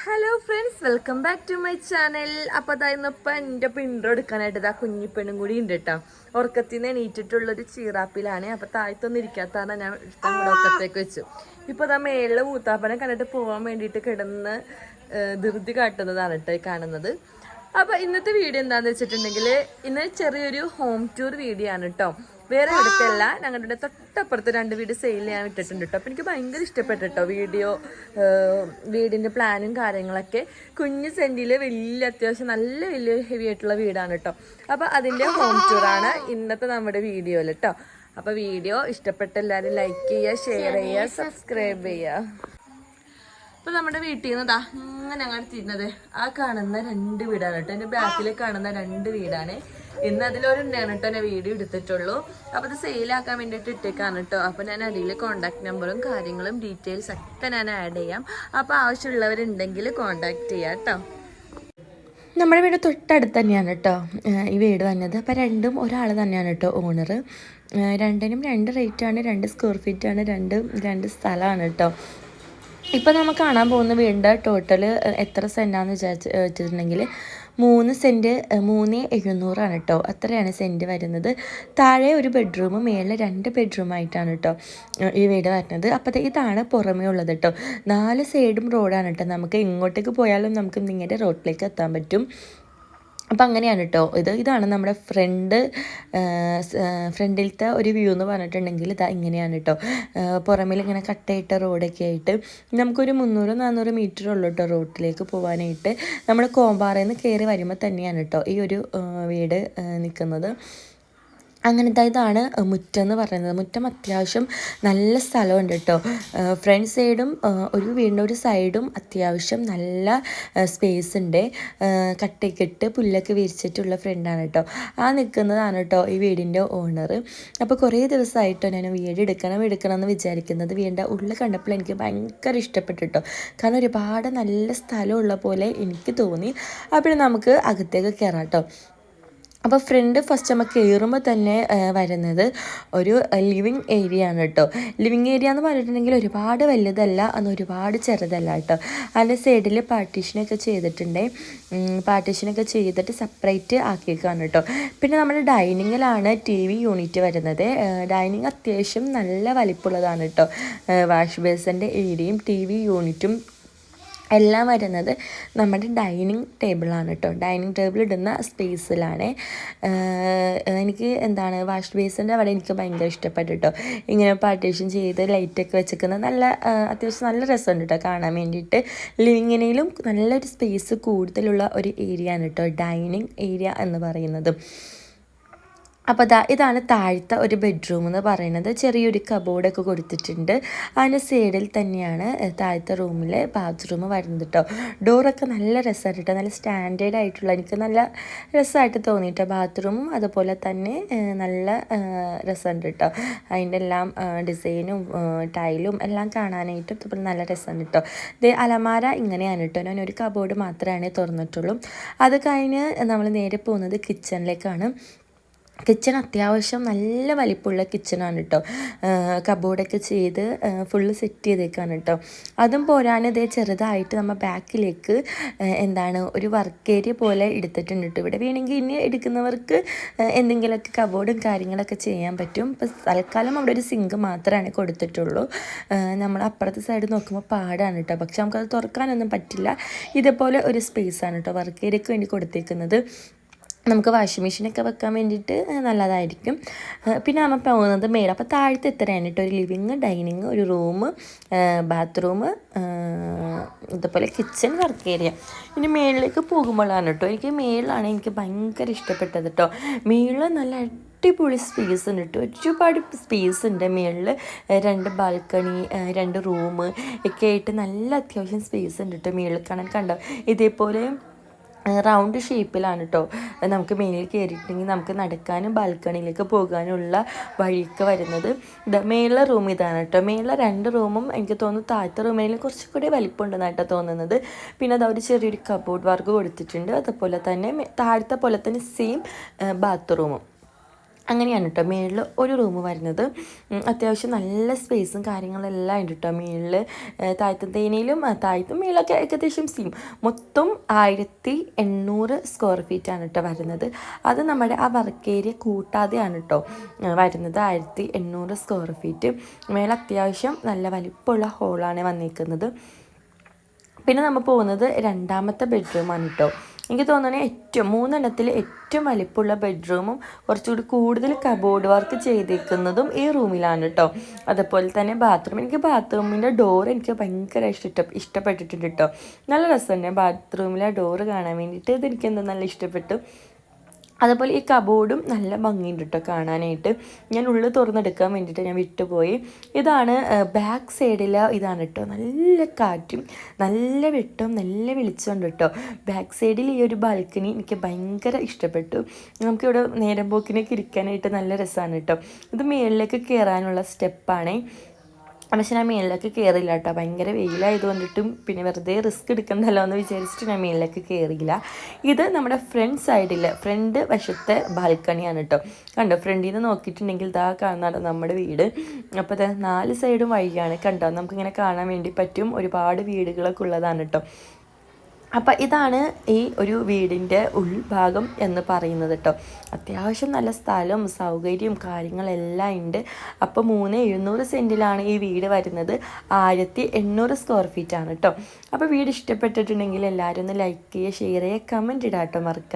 Hello friends, welcome back to my channel. അപ്പോൾ അതായിരുന്നപ്പോൾ എൻ്റെ ഇൻട്രോ എടുക്കാനായിട്ട് ഇതാ കുഞ്ഞിപ്പെണ്ണും കൂടി ഉണ്ട് കേട്ടോ. ഉറക്കത്തിൽ നിന്ന് എണീറ്റിട്ടുള്ളൊരു ചീറാപ്പിലാണ്. അപ്പോൾ താഴത്തൊന്നും ഇരിക്കാത്തതാണ് ഞാൻ നമ്മുടെ ഉറക്കത്തേക്ക് വെച്ചു. ഇപ്പോൾ അതാ മേളിൽ മൂത്താപ്പനെ കണ്ടിട്ട് പോകാൻ വേണ്ടിയിട്ട് കിടന്ന് ധൃതി കാട്ടുന്നതാണ് കേട്ടോ ഈ കാണുന്നത്. അപ്പോൾ ഇന്നത്തെ വീഡിയോ എന്താണെന്ന് വെച്ചിട്ടുണ്ടെങ്കിൽ ഇന്ന് ചെറിയൊരു ഹോം ടൂർ വീഡിയോ ആണ് കേട്ടോ. വേറെ എടുത്തല്ല, ഞങ്ങളുടെ തൊട്ടപ്പുറത്ത് 2 വീട് സെയിൽ ചെയ്യാൻ ഇട്ടിട്ടുണ്ട് കേട്ടോ. അപ്പോൾ എനിക്ക് ഭയങ്കര ഇഷ്ടപ്പെട്ടു കേട്ടോ വീടിൻ്റെ പ്ലാനും കാര്യങ്ങളൊക്കെ. കുഞ്ഞ് സെൻറ്റിൽ വലിയ അത്യാവശ്യം നല്ല വലിയ ഹെവി ആയിട്ടുള്ള വീടാണ് കേട്ടോ. അപ്പോൾ അതിൻ്റെ ഹോം ടൂറാണ് ഇന്നത്തെ നമ്മുടെ വീഡിയോയിൽ കേട്ടോ. അപ്പോൾ വീഡിയോ ഇഷ്ടപ്പെട്ട എല്ലാവരും ലൈക്ക് ചെയ്യുക, ഷെയർ ചെയ്യുക, സബ്സ്ക്രൈബ് ചെയ്യുക. അപ്പോൾ നമ്മുടെ വീട്ടിൽ നിന്ന് അങ്ങനെ അങ്ങോട്ട് തിരിഞ്ഞത് ആ കാണുന്ന 2 വീടാണ് കേട്ടോ. എൻ്റെ ബാക്കിൽ കാണുന്ന 2 വീടാണ്. ഇന്ന് അതിലൊരെണ്ണയാണ് കേട്ടോ ഞാൻ വീഡിയോ എടുത്തിട്ടുള്ളൂ. അപ്പോൾ അത് സെയിലാക്കാൻ വേണ്ടിയിട്ട് ഇട്ടേക്കാണ് കേട്ടോ. അപ്പോൾ ഞാൻ അടിയിൽ കോൺടാക്ട് നമ്പറും കാര്യങ്ങളും ഡീറ്റെയിൽസ് ഒക്കെ ഞാൻ ആഡ് ചെയ്യാം. അപ്പോൾ ആവശ്യമുള്ളവരുണ്ടെങ്കിൽ കോൺടാക്ട് ചെയ്യാം കേട്ടോ. നമ്മുടെ വീട് തൊട്ടടുത്ത് തന്നെയാണ് കേട്ടോ ഈ വീട് വന്നത്. അപ്പോൾ രണ്ടും ഒരാൾ തന്നെയാണ് കേട്ടോ ഓണർ. രണ്ടിനും 2 റേറ്റാണ്, 2 സ്ക്വയർ ഫീറ്റാണ്, രണ്ട് സ്ഥലമാണ് കേട്ടോ. ഇപ്പം നമുക്ക് കാണാൻ പോകുന്ന വീടിൻ്റെ ടോട്ടൽ എത്ര സെൻറ്റാന്ന് വെച്ചിട്ടുണ്ടെങ്കിൽ 3 സെൻറ്റ് 3,700 കേട്ടോ. അത്രയാണ് സെൻറ്റ് വരുന്നത്. താഴെ ഒരു ബെഡ്റൂമും മേളിൽ 2 ബെഡ്റൂമായിട്ടാണ് കേട്ടോ ഈ വീട് വരുന്നത്. അപ്പോൾ ഇതാണ് പുറമേ ഉള്ളത് കേട്ടോ. 4 സൈഡും റോഡാണ് കേട്ടോ. നമുക്ക് ഇങ്ങോട്ടേക്ക് പോയാലും നമുക്ക് ഇങ്ങനെ റോഡിലേക്ക് എത്താൻ പറ്റും. അപ്പം അങ്ങനെയാണ് കേട്ടോ. ഇതാണ് നമ്മുടെ ഫ്രണ്ടിലത്തെ ഒരു വ്യൂ എന്ന് പറഞ്ഞിട്ടുണ്ടെങ്കിൽ ഇങ്ങനെയാണ് കേട്ടോ. പുറമേൽ ഇങ്ങനെ കട്ടയിട്ട റോഡൊക്കെ ആയിട്ട് നമുക്കൊരു 300-400 മീറ്റർ ഉള്ളൂ കേട്ടോ റോഡിലേക്ക് പോകാനായിട്ട്. നമ്മുടെ കോമ്പാറയിൽ നിന്ന് കയറി വരുമ്പോൾ തന്നെയാണ് കേട്ടോ ഈ ഒരു വീട് നിൽക്കുന്നത്. അങ്ങനത്തെ ഇതാണ് മുറ്റം എന്ന് പറയുന്നത്. മുറ്റം അത്യാവശ്യം നല്ല സ്ഥലമുണ്ട് കേട്ടോ. ഫ്രണ്ട് സൈഡും ഒരു വീടിൻ്റെ ഒരു സൈഡും അത്യാവശ്യം നല്ല സ്പേസ് ഉണ്ട്. കട്ടയ്ക്കിട്ട് പുല്ലൊക്കെ വിരിച്ചിട്ടുള്ള ഫ്രണ്ടാണ് കേട്ടോ. ആ നിൽക്കുന്നതാണ് കേട്ടോ ഈ വീടിൻ്റെ ഓണർ. അപ്പോൾ കുറേ ദിവസമായിട്ടോ ഞാൻ വീട് എടുക്കണം എന്ന് വിചാരിക്കുന്നത്. വീടിൻ്റെ ഉള്ളിൽ കണ്ടപ്പോൾ എനിക്ക് ഭയങ്കര ഇഷ്ടപ്പെട്ടു കേട്ടോ. കാരണം ഒരുപാട് നല്ല സ്ഥലമുള്ള പോലെ എനിക്ക് തോന്നി. അപ്പോൾ നമുക്ക് അകത്തേക്ക് കയറാം കേട്ടോ. അപ്പോൾ ഫ്രണ്ട് ഫസ്റ്റ് നമുക്ക് കയറുമ്പോൾ തന്നെ വരുന്നത് ഒരു ലിവിങ് ഏരിയ ആണ് കേട്ടോ. ലിവിങ് ഏരിയ എന്ന് പറഞ്ഞിട്ടുണ്ടെങ്കിൽ ഒരുപാട് വലുതല്ല, അന്ന് ഒരുപാട് ചെറുതല്ല കേട്ടോ. അതിൻ്റെ സൈഡിൽ പാർട്ടീഷനൊക്കെ ചെയ്തിട്ടുണ്ട്. പാർട്ടീഷനൊക്കെ ചെയ്തിട്ട് സെപ്പറേറ്റ് ആക്കിയേക്കാണ് കേട്ടോ. പിന്നെ നമ്മുടെ ഡൈനിങ്ങിലാണ് TV യൂണിറ്റ് വരുന്നത്. ഡൈനിങ് അത്യാവശ്യം നല്ല വലിപ്പമുള്ളതാണ് കേട്ടോ. വാഷ് ബേസിൻ്റെ ഏരിയയും TV യൂണിറ്റും എല്ലാം വരുന്നത് നമ്മുടെ ഡൈനിങ് ടേബിളാണ് കേട്ടോ. ഡൈനിങ് ടേബിൾ ഇടുന്ന സ്പേസിലാണ്. എനിക്ക് വാഷ് ബേസിൻ്റെ അവിടെ എനിക്ക് ഭയങ്കര ഇഷ്ടപ്പെട്ടു കേട്ടോ. ഇങ്ങനെ പാർട്ടീഷൻ ചെയ്ത് ലൈറ്റൊക്കെ വെച്ചേക്കുന്ന അത്യാവശ്യം നല്ല രസമുണ്ട് കേട്ടോ കാണാൻ വേണ്ടിയിട്ട്. ലിവിങ്ങിനേലും നല്ലൊരു സ്പേസ് കൂടുതലുള്ള ഒരു ഏരിയ ആണ് കേട്ടോ ഡൈനിങ് ഏരിയ എന്ന് പറയുന്നത്. അപ്പോൾ ഇതാണ് താഴത്തെ ഒരു ബെഡ്റൂം എന്ന് പറയുന്നത്. ചെറിയൊരു കബോർഡൊക്കെ കൊടുത്തിട്ടുണ്ട്. അതിൻ്റെ സൈഡിൽ തന്നെയാണ് താഴത്തെ റൂമിലെ ബാത്റൂം വരുന്നത് കേട്ടോ. ഡോറൊക്കെ നല്ല രസമായിട്ട് കേട്ടോ. നല്ല സ്റ്റാൻഡേർഡ് ആയിട്ടുള്ള എനിക്ക് നല്ല രസമായിട്ട് തോന്നിയിട്ടോ. ബാത്റൂമും അതുപോലെ തന്നെ നല്ല രസമുണ്ട് കേട്ടോ. അതിൻ്റെ എല്ലാം ഡിസൈനും ടൈലും എല്ലാം കാണാനായിട്ടും നല്ല രസമുണ്ട് കേട്ടോ. അലമാര ഇങ്ങനെയാണ് കേട്ടോ. ഞാൻ ഒരു കബോർഡ് മാത്രമേ തുറന്നിട്ടുള്ളൂ. അത് കഴിഞ്ഞ് നമ്മൾ നേരെ പോകുന്നത് കിച്ചണിലേക്കാണ്. കിച്ചൺ അത്യാവശ്യം നല്ല വലിപ്പമുള്ള കിച്ചണാണ് കേട്ടോ. കബോർഡൊക്കെ ചെയ്ത് ഫുള്ള് സെറ്റ് ചെയ്തേക്കാണ് കേട്ടോ. അതും പോരാൻ ചെറുതായിട്ട് നമ്മൾ ബാക്കിലേക്ക് ഒരു വർക്ക് ഏരിയ പോലെ എടുത്തിട്ടുണ്ട് കേട്ടോ. ഇവിടെ വേണമെങ്കിൽ ഇനി എടുക്കുന്നവർക്ക് എന്തെങ്കിലുമൊക്കെ കബോർഡും കാര്യങ്ങളൊക്കെ ചെയ്യാൻ പറ്റും. ഇപ്പോൾ തൽക്കാലം അവിടെ ഒരു സിങ്ക് മാത്രമാണ് കൊടുത്തിട്ടുള്ളൂ. നമ്മൾ അപ്പുറത്തെ സൈഡ് നോക്കുമ്പോൾ പാടാണ് കേട്ടോ. പക്ഷെ നമുക്കത് തുറക്കാനൊന്നും പറ്റില്ല. ഇതേപോലെ ഒരു സ്പേസാണ് കേട്ടോ വർക്ക് ഏരിയയ്ക്ക് വേണ്ടി കൊടുത്തേക്കുന്നത്. നമുക്ക് വാഷിംഗ് മെഷീനൊക്കെ വെക്കാൻ വേണ്ടിയിട്ട് നല്ലതായിരിക്കും. പിന്നെ നമ്മൾ പോകുന്നത് മേലെ. അപ്പോൾ താഴത്തെ ഇത്രയാണ് കേട്ടോ. ഒരു ലിവിങ്, ഡൈനിങ്, ഒരു റൂം, ബാത്റൂം, ഇതുപോലെ കിച്ചൺ, വർക്ക് ഏരിയ. ഇനി മേളിലേക്ക് പോകുമ്പോഴാണ് കേട്ടോ മേളിലാണ് എനിക്ക് ഭയങ്കര ഇഷ്ടപ്പെട്ടത് കേട്ടോ. മേളിൽ നല്ല അടിപൊളി സ്പേസ് ഉണ്ട് കേട്ടോ. ഒരുപാട് സ്പേസ് ഉണ്ട് മേളിൽ. 2 ബാൽക്കണി, 2 റൂം ഒക്കെ ആയിട്ട് നല്ല അത്യാവശ്യം സ്പേസ് ഉണ്ട് കേട്ടോ മേളിൽ. കണ്ടോ ഇതേപോലെ റൗണ്ട് ഷേപ്പിലാണ് കേട്ടോ. നമുക്ക് മേലിൽ കയറിയിട്ടുണ്ടെങ്കിൽ നമുക്ക് നടക്കാനും ബാൽക്കണിയിലേക്ക് പോകാനുള്ള വഴിയൊക്കെ വരുന്നത്. മേളിലെ റൂം ഇതാണ് കേട്ടോ. മേളിലെ 2 റൂമും എനിക്ക് തോന്നുന്നു താഴത്തെ റൂമിൽ കുറച്ചുകൂടി വലിപ്പമുണ്ടെന്നാണ് കേട്ടോ തോന്നുന്നത്. പിന്നെ ഒരു ചെറിയൊരു കബോർഡ് വർക്ക് കൊടുത്തിട്ടുണ്ട്. അതുപോലെ തന്നെ താഴത്തെ പോലെ തന്നെ സെയിം ബാത്റൂമും. അങ്ങനെയാണ് കേട്ടോ മേളിൽ ഒരു റൂം വരുന്നത്. അത്യാവശ്യം നല്ല സ്പേസും കാര്യങ്ങളെല്ലാം ഉണ്ട് കേട്ടോ മേളിൽ. താഴത്തേനയിലും താഴത്തും മേളൊക്കെ ഏകദേശം സെയിം. മൊത്തം 1800 സ്ക്വയർ ഫീറ്റാണ് കേട്ടോ വരുന്നത്. അത് നമ്മുടെ ആ വർക്ക് ഏരിയ കൂട്ടാതെയാണ് കേട്ടോ വരുന്നത്. 1800 സ്ക്വയർ ഫീറ്റ്. മേലെ അത്യാവശ്യം നല്ല വലിപ്പമുള്ള ഹോളാണ് വന്നിരിക്കുന്നത്. പിന്നെ നമ്മൾ പോകുന്നത് രണ്ടാമത്തെ ബെഡ്റൂമാണ് കേട്ടോ. എനിക്ക് തോന്നുന്നത് ഏറ്റവും 3 ഏറ്റവും വലിപ്പമുള്ള ബെഡ്റൂമും കുറച്ചുകൂടി കൂടുതൽ കബോർഡ് വർക്ക് ചെയ്തേക്കുന്നതും ഈ റൂമിലാണ് കേട്ടോ. അതുപോലെ തന്നെ ബാത്റൂം, എനിക്ക് ബാത്റൂമിൻ്റെ ഡോർ എനിക്ക് ഭയങ്കര ഇഷ്ടപ്പെട്ടിട്ടുണ്ട് കേട്ടോ. നല്ല രസമുണ്ട് ബാത്റൂമിലെ ഡോറ് കാണാൻ വേണ്ടിയിട്ട്. ഇതെനിക്ക് എന്താ നല്ല ഇഷ്ടപ്പെട്ടു. അതുപോലെ ഈ കബോർഡും നല്ല ഭംഗിയുണ്ട് കേട്ടോ കാണാനായിട്ട്. ഞാൻ ഉള്ളിൽ തുറന്നെടുക്കാൻ വേണ്ടിയിട്ട് ഞാൻ വിട്ടുപോയി. ഇതാണ് ബാക്ക് സൈഡിൽ, ഇതാണ് കേട്ടോ നല്ല കാറ്റും നല്ല വെട്ടവും നല്ല വെളിച്ചമുണ്ട് കേട്ടോ. ബാക്ക് സൈഡിൽ ഈ ഒരു ബാൽക്കണി എനിക്ക് ഭയങ്കര ഇഷ്ടപ്പെട്ടു. നമുക്കിവിടെ നേരം പോക്കിനൊക്കെ ഇരിക്കാനായിട്ട് നല്ല രസമാണ് കേട്ടോ. ഇത് മുകളിലേക്ക് കയറാനുള്ള സ്റ്റെപ്പാണേ. പക്ഷെ ഞാൻ മേളിലേക്ക് കയറിയില്ല കേട്ടോ. ഭയങ്കര വെയിലായതുകൊണ്ടിട്ടും പിന്നെ വെറുതെ റിസ്ക് എടുക്കണ്ടല്ലോ എന്ന് വിചാരിച്ചിട്ട് ഞാൻ മേളിലേക്ക് കയറിയില്ല. ഇത് നമ്മുടെ ഫ്രണ്ട് വശത്തെ ബാൽക്കണിയാണ് കേട്ടോ. കണ്ടോ, ഫ്രണ്ടിൽ നിന്ന് നോക്കിയിട്ടുണ്ടെങ്കിൽ ഇതാ കാണുന്നതാണ് നമ്മുടെ വീട്. അപ്പോൾ 4 സൈഡും വഴിയാണ് കണ്ടോ. നമുക്കിങ്ങനെ കാണാൻ വേണ്ടി പറ്റും. ഒരുപാട് വീടുകളൊക്കെ ഉള്ളതാണ് കേട്ടോ. അപ്പം ഇതാണ് ഈ ഒരു വീടിൻ്റെ ഉൾഭാഗം എന്ന് പറയുന്നത് കേട്ടോ. അത്യാവശ്യം നല്ല സ്ഥലവും സൗകര്യവും കാര്യങ്ങളെല്ലാം ഉണ്ട്. അപ്പോൾ 3,700 സെൻറ്റിലാണ് ഈ വീട് വരുന്നത്. 1800 സ്ക്വയർ ഫീറ്റാണ് കേട്ടോ. അപ്പോൾ വീട് ഇഷ്ടപ്പെട്ടിട്ടുണ്ടെങ്കിൽ എല്ലാവരും ഒന്ന് ലൈക്ക് ചെയ്യുക, ഷെയർ ചെയ്യുക, കമൻറ്റ് ഇടാം കേട്ടോ മറക്കാൻ.